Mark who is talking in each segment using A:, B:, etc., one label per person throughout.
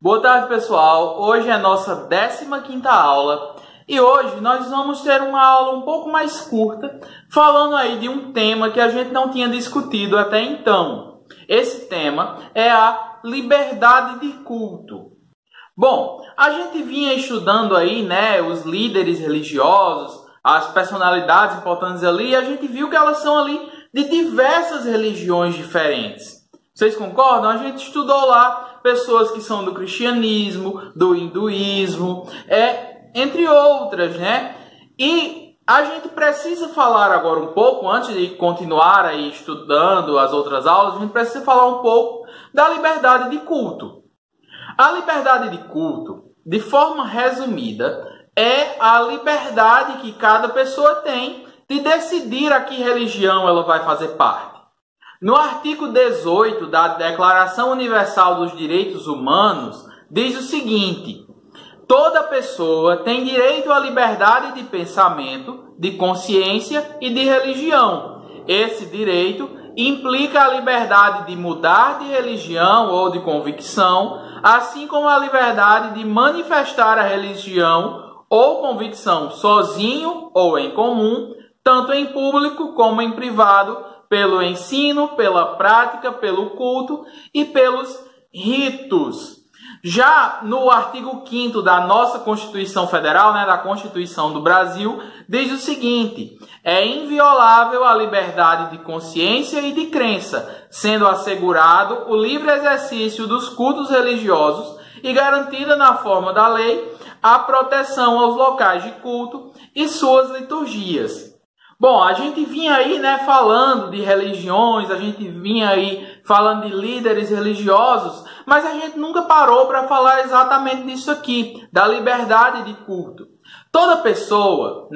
A: Boa tarde, pessoal. Hoje é a nossa 15ª aula e hoje nós vamos ter uma aula um pouco mais curta, falando aí de um tema que a gente não tinha discutido até então. Esse tema é a liberdade de culto. Bom, a gente vinha estudando aí, os líderes religiosos, as personalidades importantes ali, e a gente viu que elas são ali de diversas religiões diferentes. Vocês concordam? A gente estudou lá pessoas que são do cristianismo, do hinduísmo, entre outras, E a gente precisa falar agora um pouco, antes de continuar aí estudando as outras aulas, a gente precisa falar um pouco da liberdade de culto. A liberdade de culto, de forma resumida, é a liberdade que cada pessoa tem de decidir a que religião ela vai fazer parte. No artigo 18 da Declaração Universal dos Direitos Humanos, diz o seguinte: toda pessoa tem direito à liberdade de pensamento, de consciência e de religião. Esse direito implica a liberdade de mudar de religião ou de convicção, assim como a liberdade de manifestar a religião ou convicção sozinho ou em comum, tanto em público como em privado, pelo ensino, pela prática, pelo culto e pelos ritos. Já no artigo 5º da nossa Constituição Federal, da Constituição do Brasil, diz o seguinte: é inviolável a liberdade de consciência e de crença, sendo assegurado o livre exercício dos cultos religiosos e garantida na forma da lei a proteção aos locais de culto e suas liturgias. Bom, a gente vinha aí, falando de religiões, a gente vinha aí falando de líderes religiosos, mas a gente nunca parou para falar exatamente disso aqui, da liberdade de culto. Toda pessoa,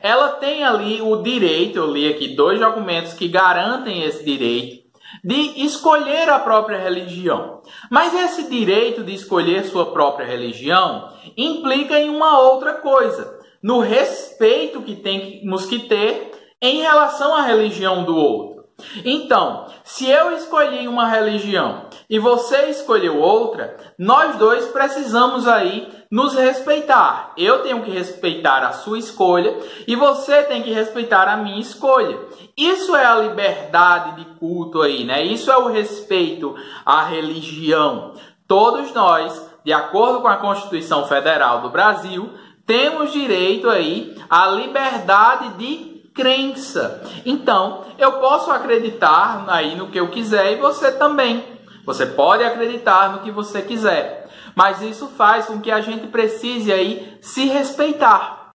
A: ela tem ali o direito, eu li aqui 2 documentos que garantem esse direito, de escolher a própria religião. Mas esse direito de escolher sua própria religião implica em uma outra coisa, no respeito que temos que ter em relação à religião do outro. Então, se eu escolhi uma religião e você escolheu outra, nós dois precisamos aí nos respeitar. Eu tenho que respeitar a sua escolha e você tem que respeitar a minha escolha. Isso é a liberdade de culto aí, Isso é o respeito à religião. Todos nós, de acordo com a Constituição Federal do Brasil, temos direito aí à liberdade de crença. Então, eu posso acreditar aí no que eu quiser e você também. Você pode acreditar no que você quiser. Mas isso faz com que a gente precise aí se respeitar.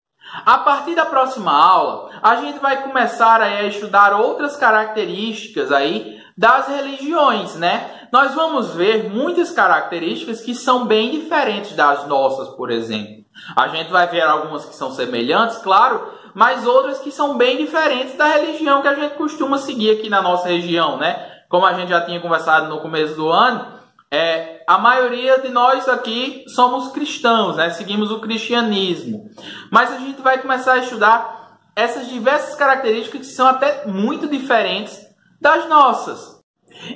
A: A partir da próxima aula, a gente vai começar aí a estudar outras características aí das religiões, Nós vamos ver muitas características que são bem diferentes das nossas, por exemplo. A gente vai ver algumas que são semelhantes, claro, mas outras que são bem diferentes da religião que a gente costuma seguir aqui na nossa região, Como a gente já tinha conversado no começo do ano, a maioria de nós aqui somos cristãos, Seguimos o cristianismo. Mas a gente vai começar a estudar essas diversas características que são até muito diferentes das nossas.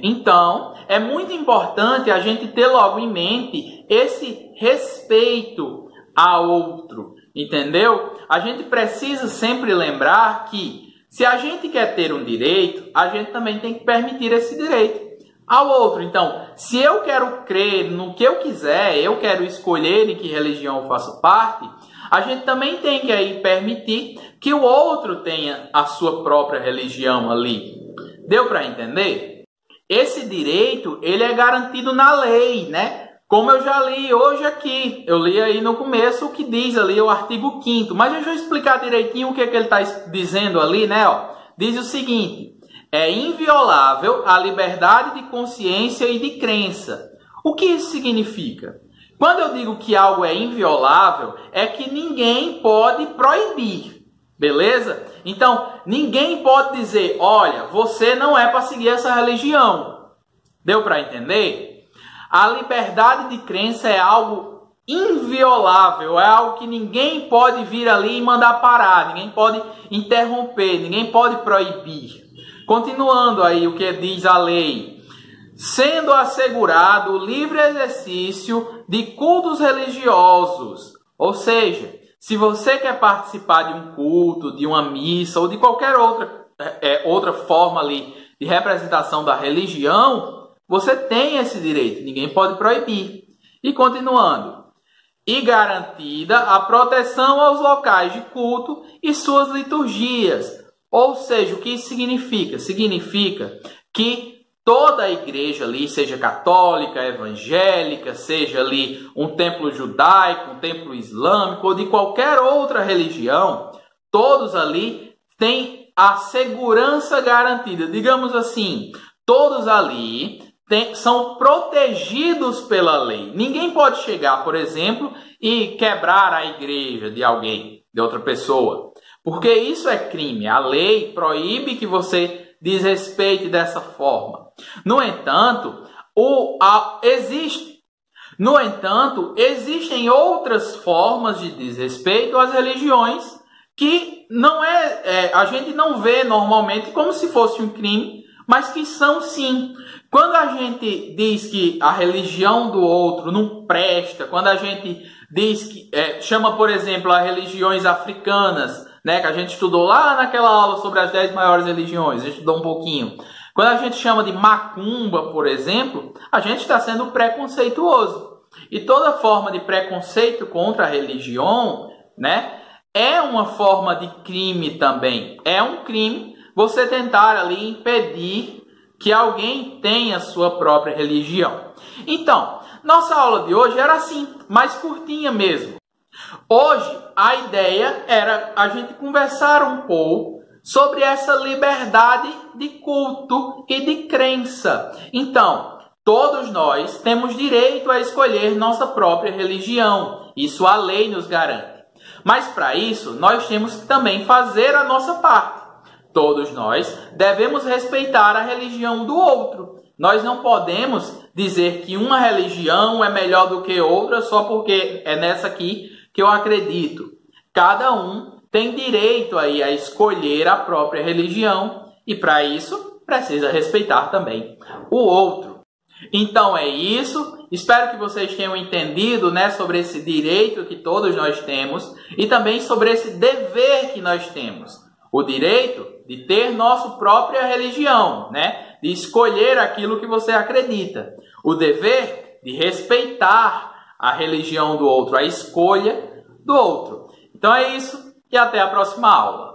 A: Então, é muito importante a gente ter logo em mente esse respeito ao outro, entendeu? A gente precisa sempre lembrar que se a gente quer ter um direito, a gente também tem que permitir esse direito ao outro. Então, se eu quero crer no que eu quiser, eu quero escolher em que religião eu faço parte, a gente também tem que aí permitir que o outro tenha a sua própria religião ali. Deu para entender? Esse direito, ele é garantido na lei, Como eu já li hoje aqui, eu li aí no começo o que diz ali o artigo 5º, mas deixa eu explicar direitinho o que ele está dizendo ali, Diz o seguinte: é inviolável a liberdade de consciência e de crença. O que isso significa? Quando eu digo que algo é inviolável, é que ninguém pode proibir, beleza? Então, ninguém pode dizer, olha, você não é para seguir essa religião. Deu para entender? A liberdade de crença é algo inviolável, é algo que ninguém pode vir ali e mandar parar, ninguém pode interromper, ninguém pode proibir. Continuando aí o que diz a lei. sendo assegurado o livre exercício de cultos religiosos. Ou seja, se você quer participar de um culto, de uma missa ou de qualquer outra forma ali de representação da religião, você tem esse direito, ninguém pode proibir. E continuando, e garantida a proteção aos locais de culto e suas liturgias. Ou seja, o que isso significa? Significa que toda a igreja ali, seja católica, evangélica, seja ali um templo judaico, um templo islâmico ou de qualquer outra religião, todos ali têm a segurança garantida. Digamos assim, todos ali são protegidos pela lei. Ninguém pode chegar, por exemplo, e quebrar a igreja de alguém, de outra pessoa, porque isso é crime. A lei proíbe que você desrespeite dessa forma. No entanto, existem outras formas de desrespeito às religiões que a gente não vê normalmente como se fosse um crime, mas que são sim. Quando a gente diz que a religião do outro não presta, quando a gente diz que chama, por exemplo, as religiões africanas, né, que a gente estudou lá naquela aula sobre as 10 maiores religiões, a gente estudou um pouquinho. Quando a gente chama de macumba, por exemplo, a gente está sendo preconceituoso. E toda forma de preconceito contra a religião, né, é uma forma de crime também. É um crime você tentar ali impedir que alguém tenha sua própria religião. Então, nossa aula de hoje era assim, mais curtinha mesmo. Hoje, a ideia era a gente conversar um pouco sobre essa liberdade de culto e de crença. Então, todos nós temos direito a escolher nossa própria religião. Isso a lei nos garante. Mas para isso, nós temos que também fazer a nossa parte. Todos nós devemos respeitar a religião do outro. Nós não podemos dizer que uma religião é melhor do que outra só porque é nessa aqui que eu acredito. Cada um tem direito aí a escolher a própria religião e para isso precisa respeitar também o outro. Então é isso. Espero que vocês tenham entendido, né, sobre esse direito que todos nós temos e também sobre esse dever que nós temos. O direito de ter nossa própria religião, né? De escolher aquilo que você acredita. O dever de respeitar a religião do outro, a escolha do outro. Então é isso e até a próxima aula.